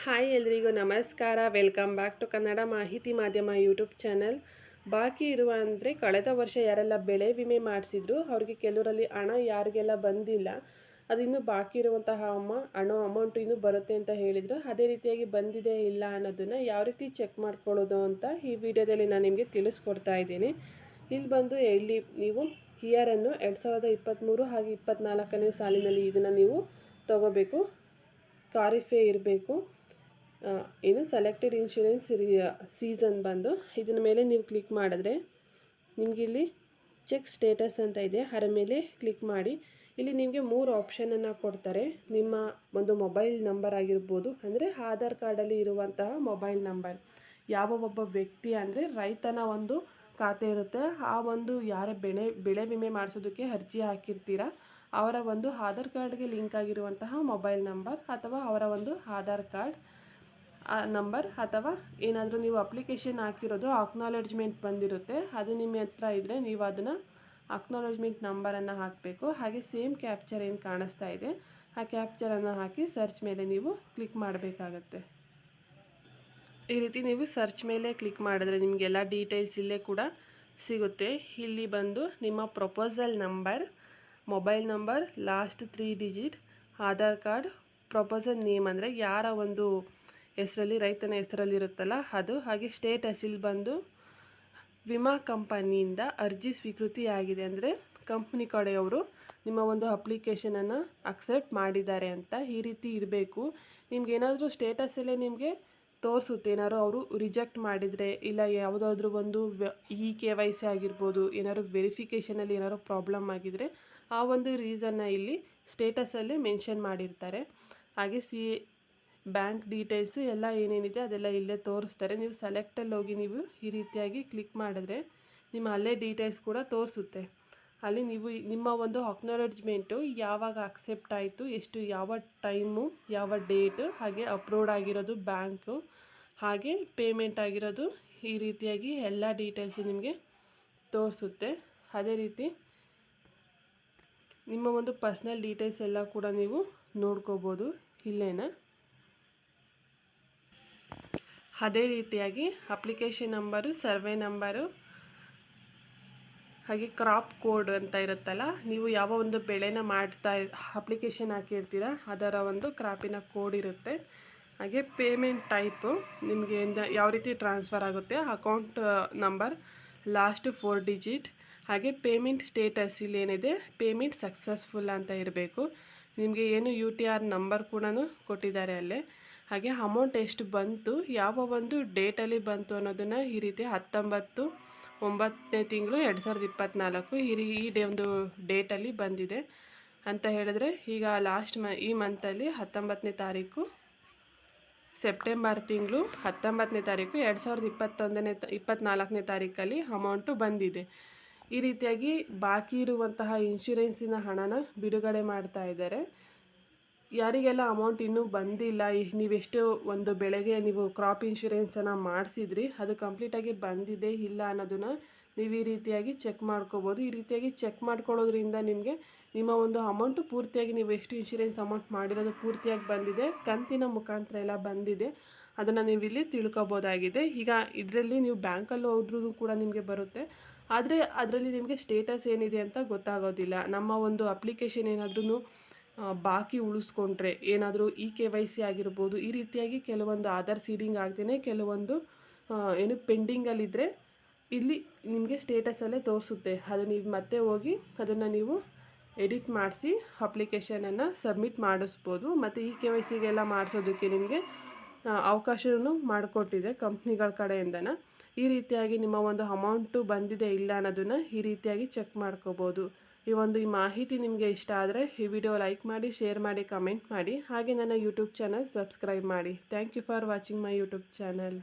Hi ಎಲ್ರಿಗೂ ನಮಸ್ಕಾರ. Welcome back to Kannada ಮಾಹಿತಿ ಮಾಧ್ಯಮ ಯೂಟ್ಯೂಬ್ ಚಾನಲ್. ಬಾಕಿ ಇರುವ ಅಂದರೆ ಕಳೆದ ವರ್ಷ ಯಾರೆಲ್ಲ ಬೆಳೆ ವಿಮೆ ಮಾಡಿಸಿದ್ರು ಅವ್ರಿಗೆ ಕೆಲವರಲ್ಲಿ ಹಣ ಯಾರಿಗೆಲ್ಲ ಬಂದಿಲ್ಲ, ಅದು ಇನ್ನೂ ಬಾಕಿ ಇರುವಂತಹ ಅಮೌಂಟು ಇನ್ನೂ ಬರುತ್ತೆ ಅಂತ ಹೇಳಿದರು. ಅದೇ ರೀತಿಯಾಗಿ ಬಂದಿದೆ ಇಲ್ಲ ಅನ್ನೋದನ್ನು ಯಾವ ರೀತಿ ಚೆಕ್ ಮಾಡ್ಕೊಳ್ಳೋದು ಅಂತ ಈ ವಿಡಿಯೋದಲ್ಲಿ ನಾನು ನಿಮಗೆ ತಿಳಿಸ್ಕೊಡ್ತಾ ಇದ್ದೀನಿ. ಇಲ್ಲಿ ನೀವು ಇಯರನ್ನು 2023 ಹಾಗೆ 24ನೇ ಸಾಲಿನಲ್ಲಿ ಇದನ್ನು ನೀವು ತಗೋಬೇಕು. ಖಾರಿಫೆ ಇರಬೇಕು. ಸೆಲೆಕ್ಟೆಡ್ ಇನ್ಶೂರೆನ್ಸ್ ಸೀಸನ್ ಬಂದು ಇದರ ಮೇಲೆ ನೀವು ಕ್ಲಿಕ್ ಮಾಡಿದ್ರೆ ನಿಮಗೆ ಇಲ್ಲಿ ಚೆಕ್ ಸ್ಟೇಟಸ್ ಅಂತ ಇದೆ, ಅದರ ಮೇಲೆ ಕ್ಲಿಕ್ ಮಾಡಿ. ಇಲ್ಲಿ ನಿಮಗೆ 3 ಆಪ್ಷನನ್ನು ಕೊಡ್ತಾರೆ. ನಿಮ್ಮ ಒಂದು ಮೊಬೈಲ್ ನಂಬರ್ ಆಗಿರ್ಬೋದು, ಅಂದರೆ ಆಧಾರ್ ಕಾರ್ಡಲ್ಲಿ ಇರುವಂತಹ ಮೊಬೈಲ್ ನಂಬರ್. ಯಾವ ಒಬ್ಬ ವ್ಯಕ್ತಿ ಅಂದರೆ ರೈತನ ಒಂದು ಖಾತೆ ಇರುತ್ತೆ, ಆ ಒಂದು ಯಾರ ಬೆಳೆ ವಿಮೆ ಮಾಡಿಸೋದಕ್ಕೆ ಅರ್ಜಿ ಹಾಕಿರ್ತೀರ ಅವರ ಒಂದು ಆಧಾರ್ ಕಾರ್ಡ್ಗೆ ಲಿಂಕ್ ಆಗಿರುವಂತಹ ಮೊಬೈಲ್ ನಂಬರ್, ಅಥವಾ ಅವರ ಒಂದು ಆಧಾರ್ ಕಾರ್ಡ್ ನಂಬರ್, ಅಥವಾ ಏನಾದರೂ ನೀವು ಅಪ್ಲಿಕೇಶನ್ ಹಾಕಿರೋದು ಅಕ್ನಾಲೆಡ್ಜ್ಮೆಂಟ್ ಬಂದಿರುತ್ತೆ, ಅದು ನಿಮ್ಮ ಹತ್ರ ಇದ್ದರೆ ನೀವು ಅದನ್ನು ಅಕ್ನಾಲೆಡ್ಜ್ಮೆಂಟ್ ನಂಬರನ್ನು ಹಾಕಬೇಕು. ಹಾಗೆ ಸೇಮ್ ಕ್ಯಾಪ್ಚರ್ ಏನು ಕಾಣಿಸ್ತಾ ಇದೆ ಆ ಕ್ಯಾಪ್ಚರನ್ನು ಹಾಕಿ ಸರ್ಚ್ ಮೇಲೆ ನೀವು ಕ್ಲಿಕ್ ಮಾಡಬೇಕಾಗತ್ತೆ. ಈ ರೀತಿ ನೀವು ಸರ್ಚ್ ಮೇಲೆ ಕ್ಲಿಕ್ ಮಾಡಿದ್ರೆ ನಿಮಗೆಲ್ಲ ಡೀಟೇಲ್ಸ್ ಇಲ್ಲೇ ಕೂಡ ಸಿಗುತ್ತೆ. ಇಲ್ಲಿ ಬಂದು ನಿಮ್ಮ proposal number, mobile number, last 3 digit, Aadhaar card, proposal name ಅಂದರೆ ಯಾರ ಒಂದು ಹೆಸರಲ್ಲಿ ರೈತನ ಹೆಸರಲ್ಲಿ ಇರುತ್ತಲ್ಲ ಅದು, ಹಾಗೆ ಸ್ಟೇಟಸ್ ಇಲ್ಲಿ ಬಂದು ವಿಮಾ ಕಂಪನಿಯಿಂದ ಅರ್ಜಿ ಸ್ವೀಕೃತಿಯಾಗಿದೆ, ಅಂದರೆ ಕಂಪ್ನಿ ಕಡೆಯವರು ನಿಮ್ಮ ಒಂದು ಅಪ್ಲಿಕೇಶನನ್ನು ಅಕ್ಸೆಪ್ಟ್ ಮಾಡಿದ್ದಾರೆ ಅಂತ ಈ ರೀತಿ ಇರಬೇಕು. ನಿಮ್ಗೇನಾದರೂ ಸ್ಟೇಟಸಲ್ಲೇ ನಿಮಗೆ ತೋರಿಸುತ್ತೆ, ಏನಾದ್ರು ಅವರು ರಿಜೆಕ್ಟ್ ಮಾಡಿದರೆ, ಇಲ್ಲ ಯಾವುದಾದ್ರೂ ಒಂದು KYC ಆಗಿರ್ಬೋದು, ಏನಾದ್ರು ವೆರಿಫಿಕೇಷನಲ್ಲಿ ಏನಾದ್ರು ಪ್ರಾಬ್ಲಮ್ ಆಗಿದರೆ ಆ ಒಂದು ರೀಸನ್ನ ಇಲ್ಲಿ ಸ್ಟೇಟಸಲ್ಲೇ ಮೆನ್ಷನ್ ಮಾಡಿರ್ತಾರೆ. ಹಾಗೆ ಬ್ಯಾಂಕ್ ಡೀಟೇಲ್ಸು ಎಲ್ಲ ಏನೇನಿದೆ ಅದೆಲ್ಲ ಇಲ್ಲೇ ತೋರಿಸ್ತಾರೆ. ನೀವು ಸೆಲೆಕ್ಟಲ್ಲಿ ಹೋಗಿ ನೀವು ಈ ರೀತಿಯಾಗಿ ಕ್ಲಿಕ್ ಮಾಡಿದ್ರೆ ನಿಮ್ಮ ಅಲ್ಲೇ ಡೀಟೇಲ್ಸ್ ಕೂಡ ತೋರಿಸುತ್ತೆ. ಅಲ್ಲಿ ನೀವು ನಿಮ್ಮ ಒಂದು ಅಕ್ನಾಲೆಡ್ಜ್ಮೆಂಟು ಯಾವಾಗ ಅಕ್ಸೆಪ್ಟ್ ಆಯಿತು, ಯಾವ ಟೈಮು, ಯಾವ ಡೇಟು, ಹಾಗೆ ಅಪ್ರೂವ್ಡ್ ಆಗಿರೋದು ಬ್ಯಾಂಕು, ಹಾಗೆ ಪೇಮೆಂಟ್ ಆಗಿರೋದು, ಈ ರೀತಿಯಾಗಿ ಎಲ್ಲ ಡೀಟೇಲ್ಸು ನಿಮಗೆ ತೋರಿಸುತ್ತೆ. ಅದೇ ರೀತಿ ನಿಮ್ಮ ಒಂದು ಪರ್ಸ್ನಲ್ ಡೀಟೇಲ್ಸ್ ಎಲ್ಲ ಕೂಡ ನೀವು ನೋಡ್ಕೋಬೋದು ಇಲ್ಲೇನ. ಅದೇ ರೀತಿಯಾಗಿ ಅಪ್ಲಿಕೇಶನ್ ನಂಬರು, ಸರ್ವೆ ನಂಬರು, ಹಾಗೆ ಕ್ರಾಪ್ ಕೋಡ್ ಅಂತ ಇರುತ್ತಲ್ಲ, ನೀವು ಯಾವ ಒಂದು ಬೆಳೆನ ಅಪ್ಲಿಕೇಶನ್ ಹಾಕಿರ್ತೀರ ಅದರ ಒಂದು ಕ್ರಾಪಿನ ಕೋಡ್ ಇರುತ್ತೆ. ಹಾಗೆ ಪೇಮೆಂಟ್ ಟೈಪು ನಿಮಗೆ ಯಾವ ರೀತಿ ಟ್ರಾನ್ಸ್ಫರ್ ಆಗುತ್ತೆ, ಅಕೌಂಟ್ ನಂಬರ್, ಲಾಸ್ಟ್ 4 ಡಿಜಿಟ್, ಹಾಗೆ ಪೇಮೆಂಟ್ ಸ್ಟೇಟಸ್ ಇಲ್ಲೇನಿದೆ ಪೇಮೆಂಟ್ ಸಕ್ಸಸ್ಫುಲ್ ಅಂತ ಇರಬೇಕು. ನಿಮಗೆ ಏನು UTR ನಂಬರ್ ಕೂಡ ಕೊಟ್ಟಿದ್ದಾರೆ ಅಲ್ಲೇ. ಹಾಗೆ ಅಮೌಂಟ್ ಎಷ್ಟು ಬಂತು, ಯಾವ ಒಂದು ಡೇಟಲ್ಲಿ ಬಂತು ಅನ್ನೋದನ್ನು ಈ ರೀತಿ 19/9 ತಿಂಗಳು 2024 ಈ ಒಂದು ಡೇಟಲ್ಲಿ ಬಂದಿದೆ ಅಂತ ಹೇಳಿದ್ರೆ, ಈಗ ಈ ಮಂತಲ್ಲಿ 19ನೇ ತಾರೀಕು ಸೆಪ್ಟೆಂಬರ್ ತಿಂಗಳು 19ನೇ ತಾರೀಕು 2024ನೇ ತಾರೀಕಲ್ಲಿ ಅಮೌಂಟು ಬಂದಿದೆ. ಈ ರೀತಿಯಾಗಿ ಬಾಕಿ ಇರುವಂತಹ ಇನ್ಶೂರೆನ್ಸಿನ ಹಣನ ಬಿಡುಗಡೆ ಮಾಡ್ತಾ ಇದ್ದಾರೆ. ಯಾರಿಗೆಲ್ಲ ಅಮೌಂಟ್ ಇನ್ನೂ ಬಂದಿಲ್ಲ, ನೀವೆಷ್ಟು ಒಂದು ಬೆಳೆಗೆ ನೀವು ಕ್ರಾಪ್ ಇನ್ಶೂರೆನ್ಸನ್ನು ಮಾಡಿಸಿದ್ರಿ ಅದು ಕಂಪ್ಲೀಟಾಗಿ ಬಂದಿದೆ ಇಲ್ಲ ಅನ್ನೋದನ್ನು ನೀವು ಈ ರೀತಿಯಾಗಿ ಚೆಕ್ ಮಾಡ್ಕೋಬೋದು. ಈ ರೀತಿಯಾಗಿ ಚೆಕ್ ಮಾಡ್ಕೊಳ್ಳೋದ್ರಿಂದ ನಿಮಗೆ ನಿಮ್ಮ ಒಂದು ಅಮೌಂಟು ಪೂರ್ತಿಯಾಗಿ, ನೀವು ಎಷ್ಟು ಇನ್ಶೂರೆನ್ಸ್ ಅಮೌಂಟ್ ಮಾಡಿರೋದು ಪೂರ್ತಿಯಾಗಿ ಬಂದಿದೆ, ಕಂತಿನ ಮುಖಾಂತರ ಎಲ್ಲ ಬಂದಿದೆ, ಅದನ್ನು ನೀವು ಇಲ್ಲಿ ತಿಳ್ಕೊಬೋದಾಗಿದೆ. ಈಗ ಇದರಲ್ಲಿ ನೀವು ಬ್ಯಾಂಕಲ್ಲಿ ಹೋದ್ರೂ ಕೂಡ ನಿಮಗೆ ಬರುತ್ತೆ, ಆದರೆ ಅದರಲ್ಲಿ ನಿಮಗೆ ಸ್ಟೇಟಸ್ ಏನಿದೆ ಅಂತ ಗೊತ್ತಾಗೋದಿಲ್ಲ. ನಮ್ಮ ಒಂದು ಅಪ್ಲಿಕೇಶನ್ ಏನಾದ್ರೂ ಬಾಕಿ ಉಳಿಸ್ಕೊಂಡ್ರೆ, ಏನಾದರೂ KYC ಆಗಿರ್ಬೋದು, ಈ ರೀತಿಯಾಗಿ ಕೆಲವೊಂದು ಆಧಾರ್ ಸೀಡಿಂಗ್ ಆಗ್ದೇ ಕೆಲವೊಂದು ಪೆಂಡಿಂಗಲ್ಲಿದ್ದರೆ ಇಲ್ಲಿ ನಿಮಗೆ ಸ್ಟೇಟಸಲ್ಲೇ ತೋರಿಸುತ್ತೆ. ಅದು ನೀವು ಮತ್ತೆ ಹೋಗಿ ಅದನ್ನು ನೀವು ಎಡಿಟ್ ಮಾಡಿಸಿ ಅಪ್ಲಿಕೇಶನನ್ನು ಸಬ್ಮಿಟ್ ಮಾಡಿಸ್ಬೋದು. ಮತ್ತು KYCಗೆಲ್ಲ ಮಾಡಿಸೋದಕ್ಕೆ ನಿಮಗೆ ಅವಕಾಶವೂ ಮಾಡಿಕೊಟ್ಟಿದೆ ಕಂಪ್ನಿಗಳ ಕಡೆಯಿಂದನ. ಈ ರೀತಿಯಾಗಿ ನಿಮ್ಮ ಒಂದು ಅಮೌಂಟು ಬಂದಿದೆ ಇಲ್ಲ ಅನ್ನೋದನ್ನು ಈ ರೀತಿಯಾಗಿ ಚೆಕ್ ಮಾಡ್ಕೋಬೋದು. ಈ ಮಾಹಿತಿ ನಿಮಗೆ ಇಷ್ಟ ಆದರೆ ಈ ವಿಡಿಯೋ ಲೈಕ್ ಮಾಡಿ, ಶೇರ್ ಮಾಡಿ, ಕಮೆಂಟ್ ಮಾಡಿ, ಹಾಗೆ ನನ್ನ ಯೂಟ್ಯೂಬ್ ಚಾನಲ್ ಸಬ್ಸ್ಕ್ರೈಬ್ ಮಾಡಿ. Thank you for watching my YouTube channel.